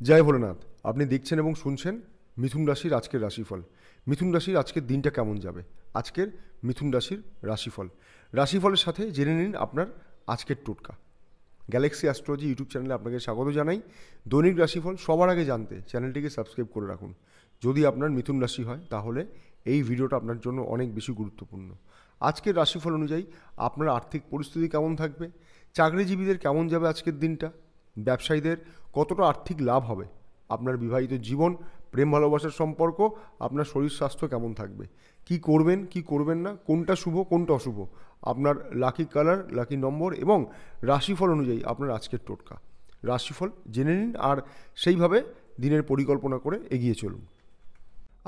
জয় ভোলেনাথ। আপনি দেখছেন এবং শুনছেন মিথুন রাশির আজকের রাশিফল। মিথুন রাশির আজকের দিনটা কেমন যাবে, আজকের মিথুন রাশির রাশিফল। রাশিফলের সাথে জেনে নিন আপনার আজকের টোটকা। গ্যালাক্সি অ্যাস্ট্রোলজি ইউটিউব চ্যানেলে আপনাকে স্বাগত জানাই। দৈনিক রাশিফল সবার আগে জানতে চ্যানেলটিকে সাবস্ক্রাইব করে রাখুন। যদি আপনার মিথুন রাশি হয় তাহলে এই ভিডিওটা আপনার জন্য অনেক বেশি গুরুত্বপূর্ণ। আজকের রাশিফল অনুযায়ী আপনার আর্থিক পরিস্থিতি কেমন থাকবে, চাকরিজীবীদের কেমন যাবে আজকের দিনটা, ব্যবসায়ীদের কতটা আর্থিক লাভ হবে, আপনার বিবাহিত জীবন, প্রেম ভালোবাসার সম্পর্ক, আপনার শরীর স্বাস্থ্য কেমন থাকবে, কি করবেন কি করবেন না, কোনটা শুভ কোনটা অশুভ, আপনার লাকি কালার, লাকি নম্বর এবং রাশিফল অনুযায়ী আপনার আজকের টোটকা। রাশিফল জেনে নিন আর সেইভাবে দিনের পরিকল্পনা করে এগিয়ে চলুন।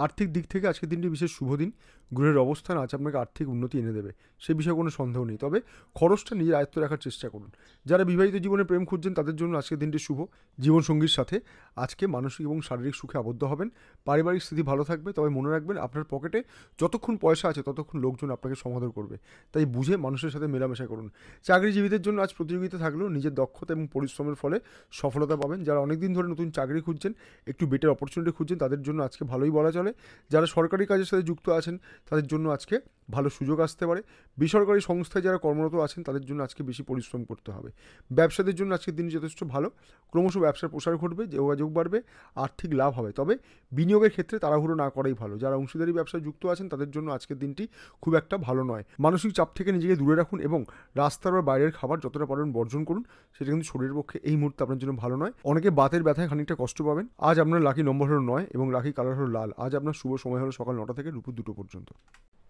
আর্থিক দিক থেকে আজকের দিনটি বিশেষ শুভ দিন। গ্রহের অবস্থান আজ আপনাকে আর্থিক উন্নতি এনে দেবে, সে বিষয়ে কোনো সন্দেহ নেই। তবে খরচটা নিজের আয়ত্তে রাখার চেষ্টা করুন। যারা বিবাহিত জীবনে প্রেম খুঁজছেন তাদের জন্য আজকের দিনটি শুভ। জীবনসঙ্গীর সাথে আজকে মানসিক এবং শারীরিক সুখে আবদ্ধ হবেন। পারিবারিক স্থিতি ভালো থাকবে, তবে মনে রাখবেন আপনার পকেটে যতক্ষণ পয়সা আছে ততক্ষণ লোকজন আপনাকে সমাদর করবে, তাই বুঝে মানুষের সাথে মেলামেশা করুন। চাকরিজীবীদের জন্য আজ প্রতিযোগিতা থাকলেও নিজের দক্ষতা এবং পরিশ্রমের ফলে সফলতা পাবেন। যারা অনেকদিন ধরে নতুন চাকরি খুঁজছেন, একটু বেটার অপরচুনিটি খুঁজছেন, তাদের জন্য আজকে ভালোই বলা চলে। যারা সরকারি কাজের সাথে যুক্ত আছেন তাদের জন্য আজকে ভালো সুযোগ আসতে পারে। বেসরকারি সংস্থায় যারা কর্মরত আছেন তাদের জন্য আজকে বেশি পরিশ্রম করতে হবে। ব্যবসাদের জন্য আজকের দিন যথেষ্ট ভালো। ক্রমশ ব্যবসার প্রসার ঘটবে, যোগাযোগ বাড়বে, আর্থিক লাভ হবে। তবে বিনিয়োগের ক্ষেত্রে তাড়াহুড়ো না করাই ভালো। যারা অংশীদারি ব্যবসায় যুক্ত আছেন তাদের জন্য আজকের দিনটি খুব একটা ভালো নয়। মানসিক চাপ থেকে নিজেকে দূরে রাখুন এবং রাস্তার বা বাইরের খাবার যতটা পারেন বর্জন করুন। সেটা কিন্তু শরীরের পক্ষে এই মুহূর্তে আপনার জন্য ভালো নয়। অনেকে বাতের ব্যথায় খানিকটা কষ্ট পাবেন। আজ আপনার লাকি নম্বর হলো 9 এবং লাকি কালার হলো লাল। আজ আপনার শুভ সময় হলো সকাল 9টা থেকে দুপুর 2টো পর্যন্ত।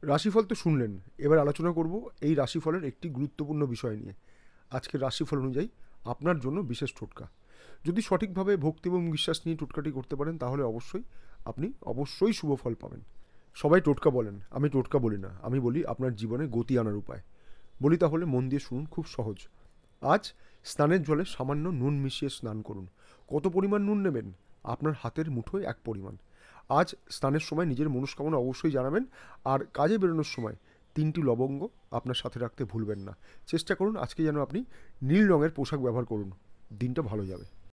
রাশিফল তো শুনলেন, এবার আলোচনা করব এই রাশিফলের একটি গুরুত্বপূর্ণ বিষয় নিয়ে। আজকের রাশিফল অনুযায়ী আপনার জন্য বিশেষ টোটকা। যদি সঠিকভাবে ভক্তি এবং বিশ্বাস নিয়ে টোটকাটি করতে পারেন তাহলে আপনি অবশ্যই শুভ ফল পাবেন। সবাই টোটকা বলেন, আমি টোটকা বলি না, আমি বলি আপনার জীবনে গতি আনার উপায়। বলি তাহলে মন দিয়ে শুনুন, খুব সহজ। আজ স্নানের জলে সামান্য নুন মিশিয়ে স্নান করুন। কত পরিমাণ নুন নেবেন? আপনার হাতের মুঠোয় এক পরিমাণ। আজ স্নানের সময় নিজের মনস্কামনা অবশ্যই জানাবেন। আর কাজে বেরোনোর সময় 3টি লবঙ্গ আপনার সাথে রাখতে ভুলবেন না। চেষ্টা করুন আজকে যেন আপনি নীল রঙের পোশাক ব্যবহার করুন, দিনটা ভালো যাবে।